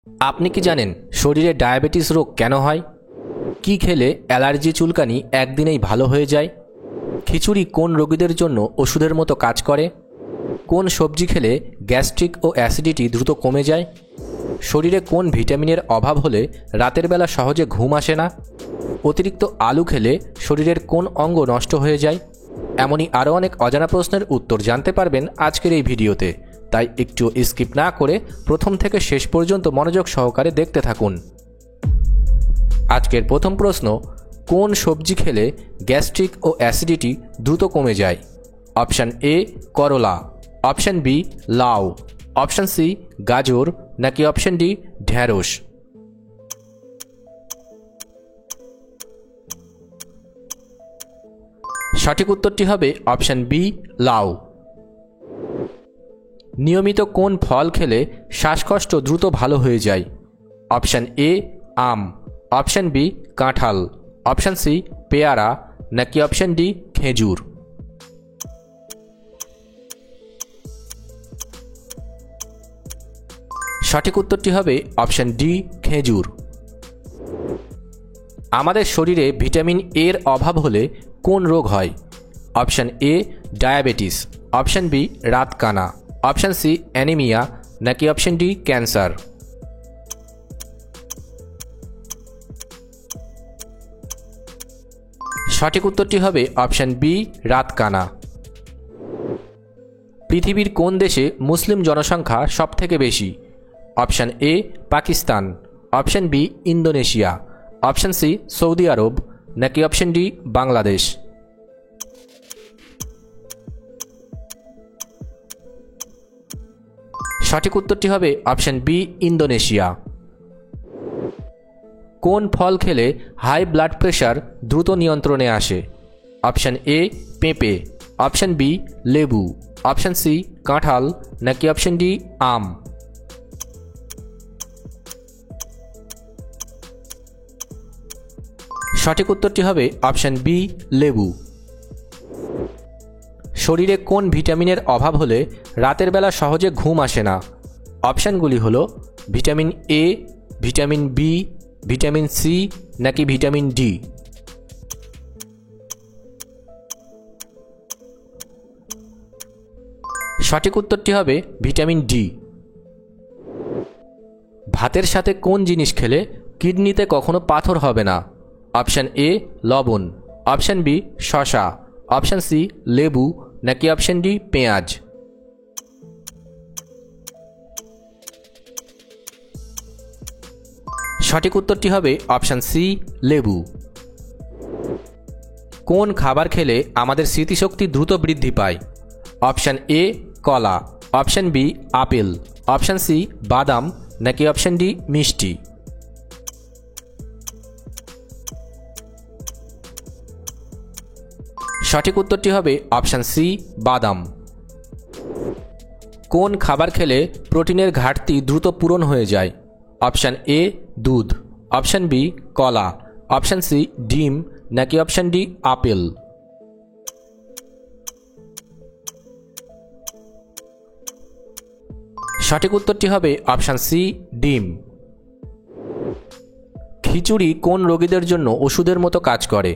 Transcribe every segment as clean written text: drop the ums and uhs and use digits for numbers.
আপনি কি জানেন শরীরে ডায়াবেটিস রোগ কেন হয়? কি খেলে অ্যালার্জি চুলকানি একদিনেই ভালো হয়ে যায়? খিচুড়ি কোন রোগীদের জন্য ওষুধের মতো কাজ করে? কোন সবজি খেলে গ্যাস্ট্রিক ও অ্যাসিডিটি দ্রুত কমে যায়? শরীরে কোন ভিটামিনের অভাব হলে রাতের বেলা সহজে ঘুম আসে না? অতিরিক্ত আলু খেলে শরীরের কোন অঙ্গ নষ্ট হয়ে যায়? এমনই আরও অনেক অজানা প্রশ্নের উত্তর জানতে পারবেন আজকের এই ভিডিওতে, তাই একটু স্কিপ না করে প্রথম থেকে শেষ পর্যন্ত মনোযোগ সহকারে দেখতে থাকুন। আজকের প্রথম প্রশ্ন, কোন সবজি খেলে গ্যাস্ট্রিক ও অ্যাসিডিটি দ্রুত কমে যায়? অপশান এ করলা, অপশান বি লাউ, অপশান সি গাজর, নাকি অপশান ডি ঢ্যাঁড়স? সঠিক উত্তরটি হবে অপশান বি লাউ। নিয়মিত কোন ফল খেলে শ্বাসকষ্ট দ্রুত ভালো হয়ে যায়? অপশান এ আম, অপশান বি কাঁঠাল, অপশান সি পেয়ারা, নাকি অপশান ডি খেজুর? সঠিক উত্তরটি হবে অপশান ডি খেজুর। আমাদের শরীরে ভিটামিন এর অভাব হলে কোন রোগ হয়? Option A diabetes, option B রাতকানা, অপশান সি অ্যানিমিয়া, নাকি অপশান ডি ক্যান্সার? সঠিক উত্তরটি হবে অপশান বি রাতকানা। পৃথিবীর কোন দেশে মুসলিম জনসংখ্যা সবথেকে বেশি? Option A Pakistan, option B Indonesia, option C Saudi Arab, নাকি অপশান ডি বাংলাদেশ? সঠিক উত্তরটি হবে অপশান বি ইন্দোনেশিয়া। কোন ফল খেলে হাই ব্লাড প্রেশার দ্রুত নিয়ন্ত্রণে আসে? অপশান এ পেঁপে, অপশান বি লেবু, অপশান সি কাঁঠাল, নাকি অপশান ডি আম? সঠিক উত্তরটি হবে অপশান বি লেবু। শরীরে কোন ভিটামিনের অভাব হলে রাতের বেলা সহজে ঘুম আসে না? অপশানগুলি হলো vitamin A, vitamin B, vitamin C, নাকি ভিটামিন ডি? সঠিক উত্তরটি হবে ভিটামিন ডি। ভাতের সাথে কোন জিনিস খেলে কিডনিতে কখনো পাথর হবে না? অপশান এ লবণ, অপশান বি শসা, অপশান সি লেবু, নাকি অপশান ডি পেঁয়াজ? সঠিক উত্তরটি হবে অপশান সি লেবু। কোন খাবার খেলে আমাদের স্মৃতিশক্তি দ্রুত বৃদ্ধি পায়? অপশান এ কলা, option B apple, option C বাদাম, নাকি অপশান ডি মিষ্টি? সঠিক উত্তরটি হবে অপশান সি বাদাম। কোন খাবার খেলে প্রোটিনের ঘাটতি দ্রুত পূরণ হয়ে যায়? অপশান এ দুধ, অপশান বি কলা, অপশান সি ডিম, নাকি অপশান ডি আপেল? সঠিক উত্তরটি হবে অপশান সি ডিম। খিচুড়ি কোন রোগীদের জন্য ওষুধের মতো কাজ করে?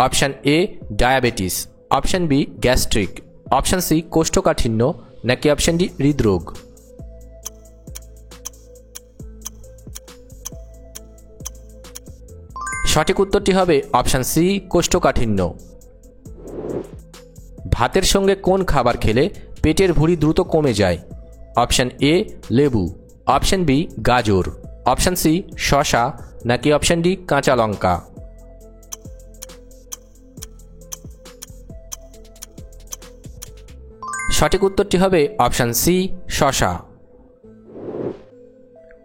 Option A diabetes, option B gastric, option C কোষ্ঠকাঠিন্য, নাকি অপশান ডি হৃদরোগ? সঠিক উত্তরটি হবে অপশান সি কোষ্ঠকাঠিন্য। ভাতের সঙ্গে কোন খাবার খেলে পেটের ভুঁড়ি দ্রুত কমে যায়? অপশান এ লেবু, অপশান বি গাজর, অপশান সি শসা, নাকি অপশান ডি কাঁচা লঙ্কা? সঠিক উত্তরটি হবে অপশান সি শসা।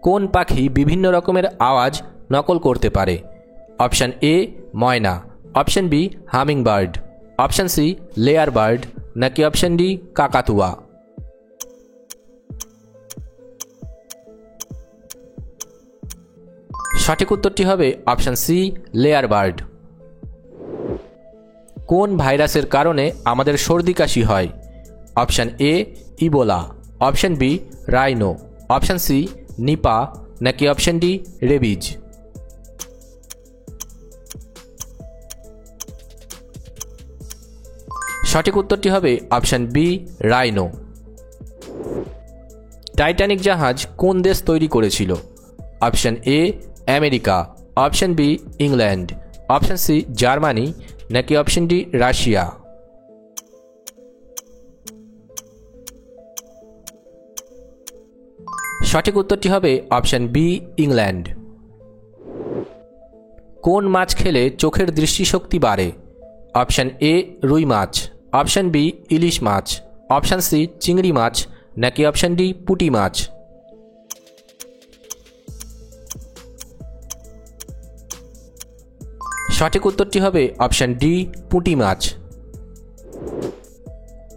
কোন পাখি বিভিন্ন রকমের আওয়াজ নকল করতে পারে? অপশান এ ময়না, option B hummingbird, option C layer bird, নাকি অপশান ডি কাকাতুয়া? সঠিক উত্তরটি হবে অপশান সি লেয়ার বার্ড। কোন ভাইরাসের কারণে আমাদের সর্দি কাশি হয়? Option A Ebola, option B rhino, option C Nipah, নাকি অপশন ডি রেবিজ? সঠিক উত্তরটি হবে অপশন বি রাইনো। টাইটানিক জাহাজ কোন দেশ তৈরি করেছিল? Option A America, option B England, option C Germany নাকি অপশন ডি রাশিয়া? সঠিক উত্তরটি হবে অপশন বি ইংল্যান্ড। কোন মাছ খেলে চোখের দৃষ্টিশক্তি বাড়ে? অপশন এ রুই মাছ, অপশন বি ইলিশ মাছ, অপশন সি চিংড়ি মাছ নাকি অপশন ডি পুঁটি মাছ? সঠিক উত্তরটি হবে অপশন ডি পুঁটি মাছ।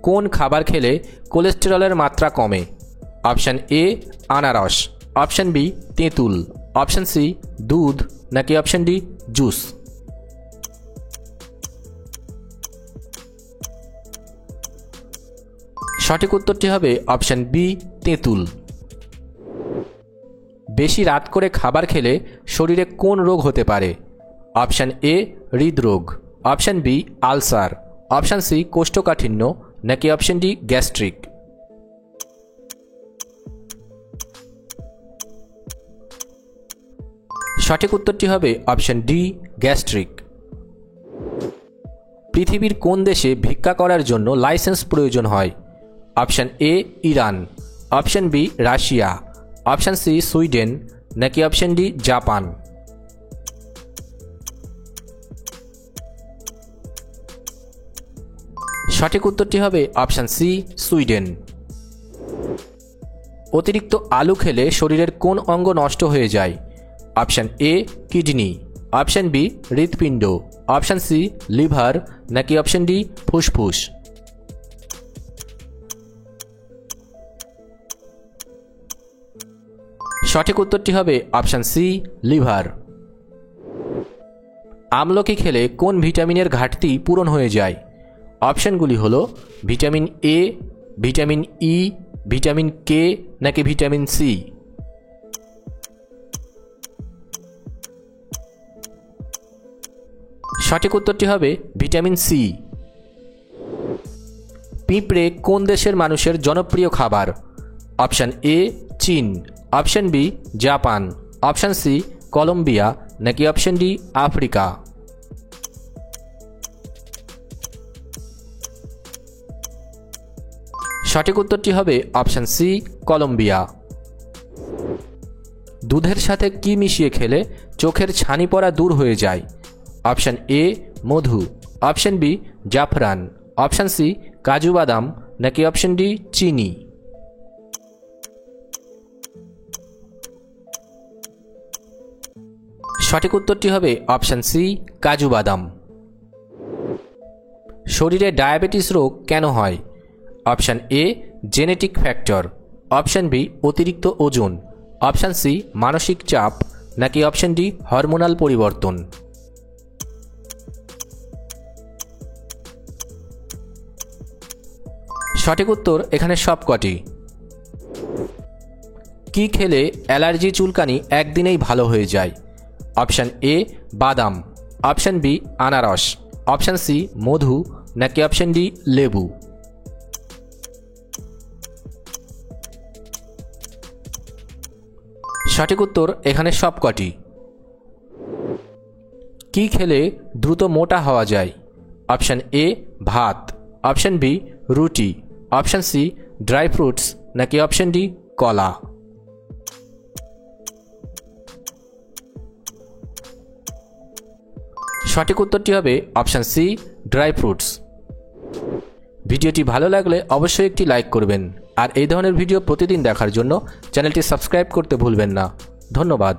কোন খাবার খেলে কোলেস্টেরলের মাত্রা কমে? অপশন এ আনারস, অপশন বি তেঁতুল, অপশন সি দুধ নাকি অপশন ডি জুস? সঠিক উত্তরটি হবে অপশন বি তেঁতুল। বেশি রাত করে খাবার খেলে শরীরে কোন রোগ হতে পারে? অপশন এ হৃদরোগ, option B ulcer, option C কোষ্ঠকাঠিন্য নাকি অপশন ডি গ্যাস্ট্রিক? সঠিক উত্তরটি হবে অপশন ডি গ্যাস্ট্রিক। পৃথিবীর কোন দেশে ভিক্ষা করার জন্য লাইসেন্স প্রয়োজন হয়? Option A Iran, option B Russia, option C Sweden নাকি অপশন ডি জাপান? সঠিক উত্তরটি হবে অপশন সি সুইডেন। অতিরিক্ত আলু খেলে শরীরের কোন অঙ্গ নষ্ট হয়ে যায়? Option A kidney, option B হৃৎপিণ্ড, অপশন সি লিভার নাকি অপশন ডি ফুসফুস? সঠিক উত্তরটি হবে অপশন সি লিভার। আমলকি খেলে কোন ভিটামিনের ঘাটতি পূরণ হয়ে যায়? অপশনগুলি হল vitamin A, vitamin E, vitamin K নাকি ভিটামিন সি? সঠিক উত্তরটি হবে ভিটামিন সি। পিঁপড়ে কোন দেশের মানুষের জনপ্রিয় খাবার? অপশন এ চীন, option B Japan, option C Colombia নাকি অপশন ডি আফ্রিকা? সঠিক উত্তরটি হবে অপশন সি কলম্বিয়া। দুধের সাথে কি মিশিয়ে খেলে চোখের ছানি পড়া দূর হয়ে যায়? অপশন এ মধু, অপশন বি জাফরান, অপশন সি কাজু বাদাম নাকি অপশন ডি চিনি? সঠিক উত্তরটি হবে অপশন সি কাজু বাদাম। শরীরে ডায়াবেটিস রোগ কেন হয়? Option A genetic factor, option B অতিরিক্ত ওজন, অপশন সি মানসিক চাপ নাকি অপশন ডি হরমোনাল পরিবর্তন? সঠিক উত্তর এখানে সবকটি। কি খেলে অ্যালার্জি চুলকানি একদিনেই ভালো হয়ে যায়? অপশন এ বাদাম, অপশন বি আনারস, অপশন সি মধু নাকি অপশন ডি লেবু? সঠিক উত্তর এখানে সবকটি। কি খেলে দ্রুত মোটা হওয়া যায়? অপশন এ ভাত, অপশন বি রুটি, অপশন সি ড্রাই ফ্রুটস নাকি অপশন ডি কলা? সঠিক উত্তরটি হবে অপশন সি ড্রাই ফ্রুটস। ভিডিওটি ভালো লাগলে অবশ্যই একটি লাইক করবেন আর এই ধরনের ভিডিও প্রতিদিন দেখার জন্য চ্যানেলটি সাবস্ক্রাইব করতে ভুলবেন না। ধন্যবাদ।